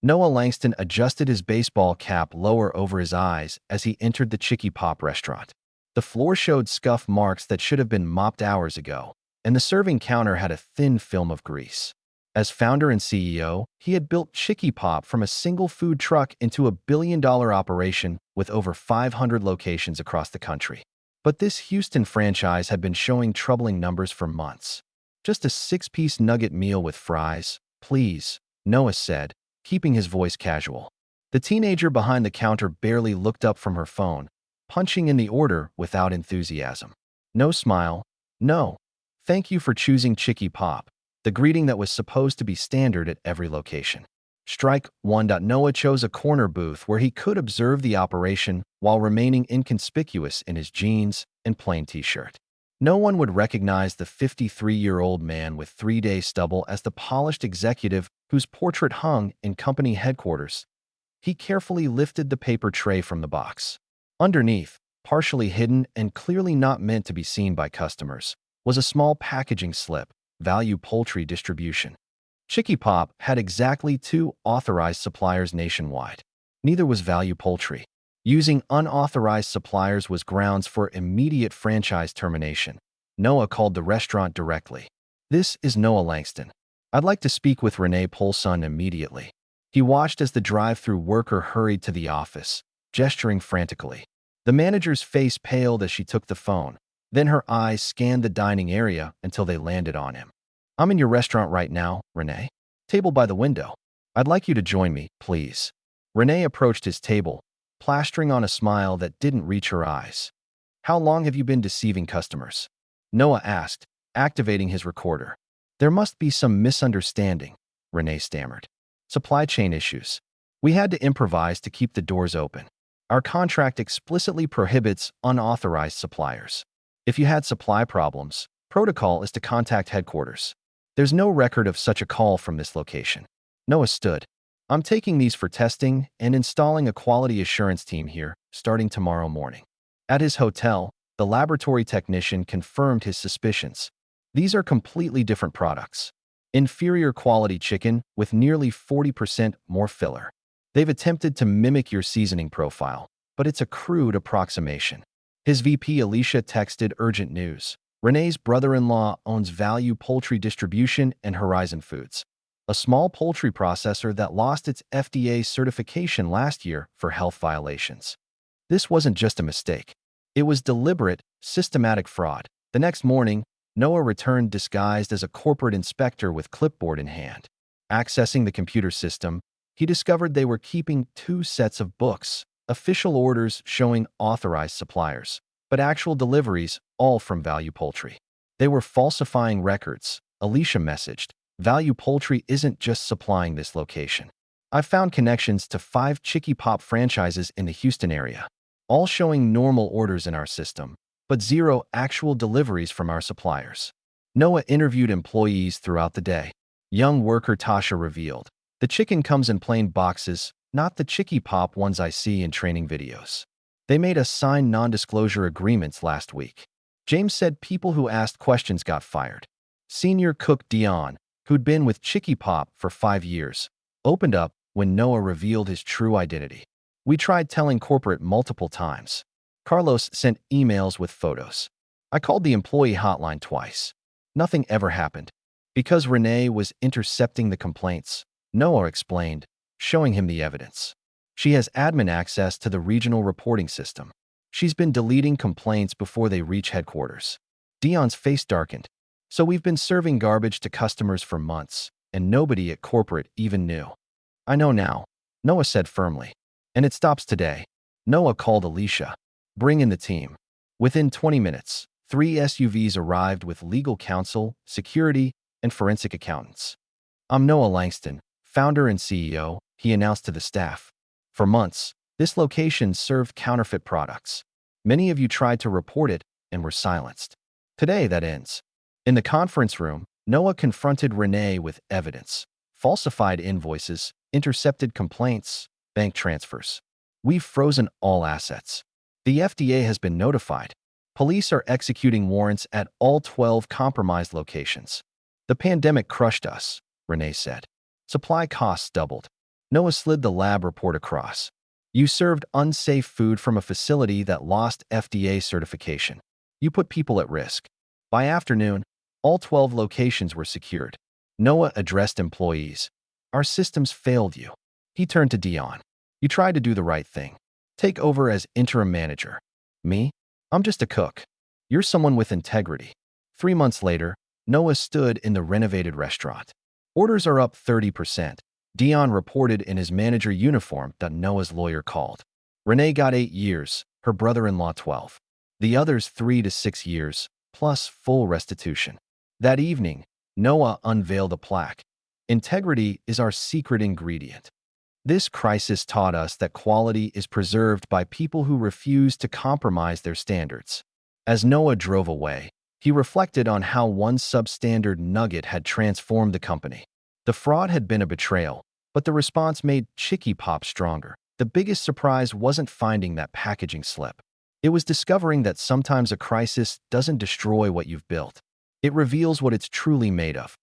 Noah Langston adjusted his baseball cap lower over his eyes as he entered the Chicky Pop restaurant. The floor showed scuff marks that should have been mopped hours ago, and the serving counter had a thin film of grease. As founder and CEO, he had built Chicky Pop from a single food truck into a billion-dollar operation with over 500 locations across the country. But this Houston franchise had been showing troubling numbers for months. Just a 6-piece nugget meal with fries, please, Noah said, keeping his voice casual. The teenager behind the counter barely looked up from her phone, punching in the order without enthusiasm. No smile. No. Thank you for choosing Chicky Pop, the greeting that was supposed to be standard at every location. Strike 1. Noah chose a corner booth where he could observe the operation while remaining inconspicuous in his jeans and plain t-shirt. No one would recognize the 53-year-old man with 3-day stubble as the polished executive whose portrait hung in company headquarters. He carefully lifted the paper tray from the box. Underneath, partially hidden and clearly not meant to be seen by customers, was a small packaging slip, Value Poultry Distribution. Chicky Pop had exactly 2 authorized suppliers nationwide. Neither was Value Poultry. Using unauthorized suppliers was grounds for immediate franchise termination. Noah called the restaurant directly. This is Noah Langston. I'd like to speak with Renee Polson immediately. He watched as the drive-thru worker hurried to the office, gesturing frantically. The manager's face paled as she took the phone. Then her eyes scanned the dining area until they landed on him. I'm in your restaurant right now, Renee. Table by the window. I'd like you to join me, please. Renee approached his table, plastering on a smile that didn't reach her eyes. How long have you been deceiving customers? Noah asked, activating his recorder. There must be some misunderstanding, Renee stammered. Supply chain issues. We had to improvise to keep the doors open. Our contract explicitly prohibits unauthorized suppliers. If you had supply problems, protocol is to contact headquarters. There's no record of such a call from this location. Noah stood. I'm taking these for testing and installing a quality assurance team here, starting tomorrow morning. At his hotel, the laboratory technician confirmed his suspicions. These are completely different products. Inferior quality chicken with nearly 40% more filler. They've attempted to mimic your seasoning profile, but it's a crude approximation. His VP Alicia texted urgent news. Renee's brother-in-law owns Value Poultry Distribution and Horizon Foods, a small poultry processor that lost its FDA certification last year for health violations. This wasn't just a mistake. It was deliberate, systematic fraud. The next morning, Noah returned disguised as a corporate inspector with clipboard in hand. Accessing the computer system, he discovered they were keeping 2 sets of books, official orders showing authorized suppliers, but actual deliveries all from Value Poultry. They were falsifying records, Alicia messaged. Value Poultry isn't just supplying this location. I've found connections to 5 Chicky Pop franchises in the Houston area, all showing normal orders in our system, but 0 actual deliveries from our suppliers. Noah interviewed employees throughout the day. Young worker Tasha revealed, the chicken comes in plain boxes, not the Chicky Pop ones I see in training videos. They made us sign non-disclosure agreements last week. James said people who asked questions got fired. Senior cook Dion, who'd been with Chicky Pop for 5 years, opened up when Noah revealed his true identity. We tried telling corporate multiple times. Carlos sent emails with photos. I called the employee hotline twice. Nothing ever happened. Because Renee was intercepting the complaints, Noah explained, showing him the evidence. She has admin access to the regional reporting system. She's been deleting complaints before they reach headquarters. Dion's face darkened. So we've been serving garbage to customers for months, and nobody at corporate even knew. I know now, Noah said firmly. And it stops today. Noah called Alicia. Bring in the team. Within 20 minutes, 3 SUVs arrived with legal counsel, security, and forensic accountants. I'm Noah Langston, founder and CEO, he announced to the staff. For months, this location served counterfeit products. Many of you tried to report it and were silenced. Today, that ends. In the conference room, Noah confronted Renee with evidence. Falsified invoices, intercepted complaints, bank transfers. We've frozen all assets. The FDA has been notified. Police are executing warrants at all 12 compromised locations. The pandemic crushed us, Renee said. Supply costs doubled. Noah slid the lab report across. You served unsafe food from a facility that lost FDA certification. You put people at risk. By afternoon, all 12 locations were secured. Noah addressed employees. Our systems failed you. He turned to Dion. You tried to do the right thing. Take over as interim manager. Me? I'm just a cook. You're someone with integrity. 3 months later, Noah stood in the renovated restaurant. Orders are up 30%. Dion reported in his manager uniform that Noah's lawyer called. Renee got 8 years, her brother-in-law 12. The others 3 to 6 years, plus full restitution. That evening, Noah unveiled a plaque. Integrity is our secret ingredient. This crisis taught us that quality is preserved by people who refuse to compromise their standards. As Noah drove away, he reflected on how one substandard nugget had transformed the company. The fraud had been a betrayal, but the response made Chicky Pop stronger. The biggest surprise wasn't finding that packaging slip. It was discovering that sometimes a crisis doesn't destroy what you've built. It reveals what it's truly made of.